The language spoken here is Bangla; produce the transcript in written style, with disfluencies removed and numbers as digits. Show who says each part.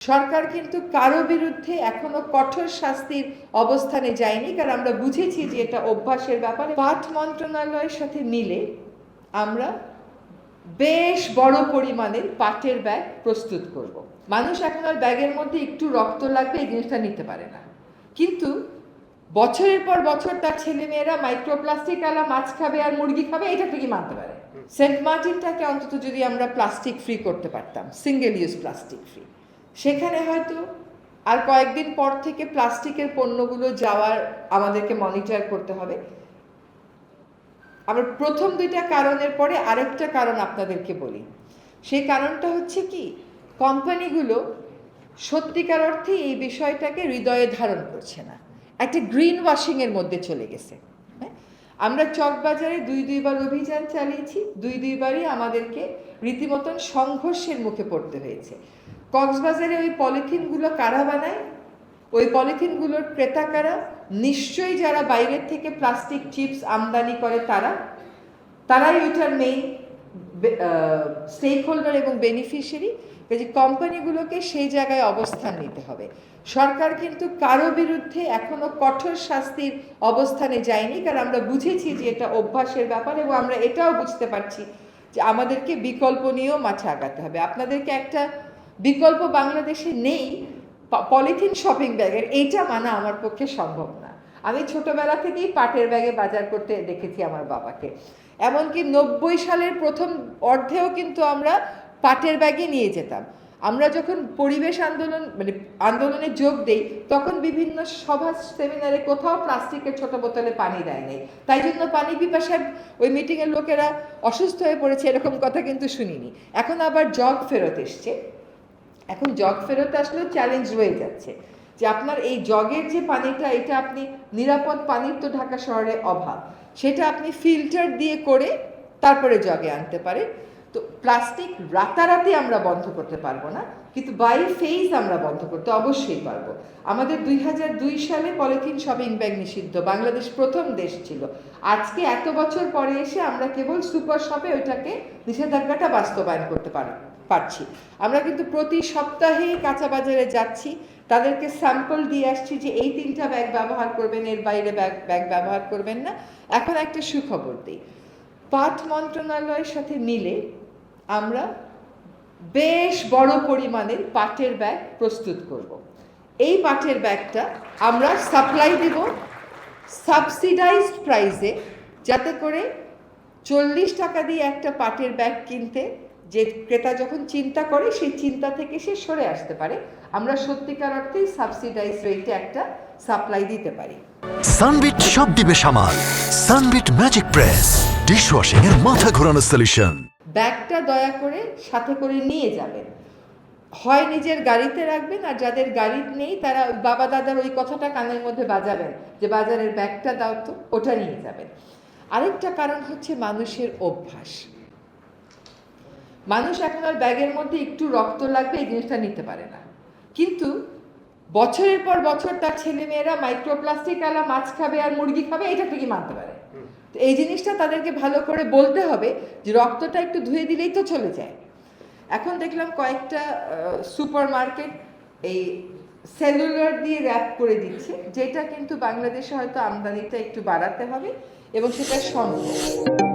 Speaker 1: সরকার কিন্তু কারো বিরুদ্ধে এখনো কঠোর শাস্তির অবস্থানে যায়নি, কারণ আমরা বুঝেছি যে এটা অভ্যাসের ব্যাপারে। পাট মন্ত্রণালয়ের সাথে মিলে আমরা বেশ বড় পরিমাণের পাটের ব্যাগ প্রস্তুত করব। মানুষ এখন আর ব্যাগের মধ্যে একটু রক্ত লাগবে এই জিনিসটা নিতে পারে না, কিন্তু বছরের পর বছর তার ছেলেমেয়েরা মাইক্রোপ্লাস্টিক আলা মাছ খাবে আর মুরগি খাবে, এটা থেকে মানতে পারে। সেন্ট মার্টিনটাকে অন্তত যদি আমরা প্লাস্টিক ফ্রি করতে পারতাম, সিঙ্গেল ইউজ প্লাস্টিক ফ্রি, সেখানে হয়তো আর কয়েকদিন পর থেকে প্লাস্টিকের পণ্যগুলো যাওয়ার আমাদেরকে মনিটর করতে হবে। আবার প্রথম দুইটা কারণের পরে আরেকটা কারণ আপনাদেরকে বলি। সেই কারণটা হচ্ছে কি, কোম্পানিগুলো সত্যিকার অর্থে এই বিষয়টাকে হৃদয়ে ধারণ করছে না, একটা গ্রিন ওয়াশিংয়ের মধ্যে চলে গেছে। আমরা চকবাজারে দুইবার অভিযান চালিয়েছি, দুইবারই আমাদেরকে রীতিমতন সংঘর্ষের মুখে পড়তে হয়েছে। কক্সবাজারে ওই পলিথিনগুলো কারা বানায়, ওই পলিথিনগুলোর ক্রেতা কারা? নিশ্চয়ই যারা বাইরের থেকে প্লাস্টিক চিপস আমদানি করে তারাই ওইটার মেইন স্টেক হোল্ডার এবং বেনিফিশিয়ারি। কাজে কোম্পানিগুলোকে সেই জায়গায় অবস্থান নিতে হবে। সরকার কিন্তু কারো বিরুদ্ধে এখনো কঠোর শাস্তির অবস্থানে যায়নি, কারণ আমরা বুঝেছি যে এটা অভ্যাসের ব্যাপার, এবং আমরা এটাও বুঝতে পারছি যে আমাদেরকে বিকল্প নিয়েও মাঠে আগাতে হবে। আপনাদেরকে একটা বিকল্প বাংলাদেশে নেই পলিথিন শপিং ব্যাগের, এইটা মানা আমার পক্ষে সম্ভব না। আমি ছোটবেলা থেকেই পাটের ব্যাগে বাজার করতে দেখেছি আমার বাবাকে। এমনকি 90 সালের প্রথম অর্ধেও কিন্তু আমরা পাটের ব্যাগে নিয়ে যেতাম। আমরা যখন পরিবেশ আন্দোলনে যোগ দেই, তখন বিভিন্ন সভা সেমিনারে কোথাও প্লাস্টিকের ছোট বোতলে পানি দেয় নাই, তাই জন্য পানি পিপাসায় ওই মিটিংয়ের লোকেরা অসুস্থ হয়ে পড়েছে, এরকম কথা কিন্তু শুনিনি। এখন আবার জগ ফেরত এসছে। এখন জগ ফেরত আসলেও চ্যালেঞ্জ রয়ে যাচ্ছে যে আপনার এই জগের যে পানিটা, এটা আপনি নিরাপদ পানির তো ঢাকা শহরে অভাব, সেটা আপনি ফিল্টার দিয়ে করে তারপরে জগে আনতে পারেন। তো প্লাস্টিক রাতারাতি আমরা বন্ধ করতে পারবো না, কিন্তু বাই ফেজ আমরা বন্ধ করতে অবশ্যই পারবো। আমাদের 2002 সালে পলিথিন শপিং ব্যাগ নিষিদ্ধ, বাংলাদেশ প্রথম দেশ ছিল। আজকে এত বছর পরে এসে আমরা কেবল সুপার শপে ওইটাকে নিষেধাজ্ঞাটা বাস্তবায়ন করতে পারছি। আমরা কিন্তু প্রতি সপ্তাহেই কাঁচা বাজারে যাচ্ছি, তাদেরকে স্যাম্পল দিয়ে আসছি যে এই 3টা ব্যাগ ব্যবহার করবেন, এর বাইরে ব্যাগ ব্যবহার করবেন না। এখন একটা সুখবর দিই, পাট মন্ত্রণালয়ের সাথে মিলে আমরা বেশ বড় পরিমাণের পাটের ব্যাগ প্রস্তুত করব। এই পাটের ব্যাগটা আমরা সাপ্লাই দেব সাবসিডাইজড প্রাইসে, যাতে করে 40 টাকা দিয়ে একটা পাটের ব্যাগ কিনতে যে ক্রেতা যখন চিন্তা করে, সেই চিন্তা থেকে সে সরে আসতে পারে। আমরা সত্যিকার অর্থেই সাবসিডাইজ রেটে একটা সাপ্লাই দিতে পারি।
Speaker 2: সানবিট সব দিবে সামাল। সানবিট ম্যাজিক প্রেস ডিশওয়াশিং এর মাথা ঘোরানো সলিউশন।
Speaker 1: ব্যাগটা দয়া করে সাথে করে নিয়ে যাবেন, হয় নিজের গাড়িতে রাখবেন, আর যাদের গাড়ি নেই তারা বাবা দাদার ওই কথাটা কানের মধ্যে বাজাবেন যে বাজারের ব্যাগটা দাও তো, ওটা নিয়ে যাবেন। আরেকটা কারণ হচ্ছে মানুষের অভ্যাস। মানুষ এখন আর ব্যাগের মধ্যে একটু রক্ত লাগবে এই জিনিসটা নিতে পারে না, কিন্তু বছরের পর বছর তার ছেলেমেয়েরা মাইক্রোপ্লাস্টিক আলা মাছ খাবে আর মুরগি খাবে, এটা থেকে মানতে পারে। তো এই জিনিসটা তাদেরকে ভালো করে বলতে হবে যে রক্তটা একটু ধুয়ে দিলেই তো চলে যায়। এখন দেখলাম কয়েকটা সুপার মার্কেট এই সেলুলার দিয়ে র্যাপ করে দিচ্ছে, যেটা কিন্তু বাংলাদেশে হয়তো আমদানিটা একটু বাড়াতে হবে, এবং সেটা সম্ভব।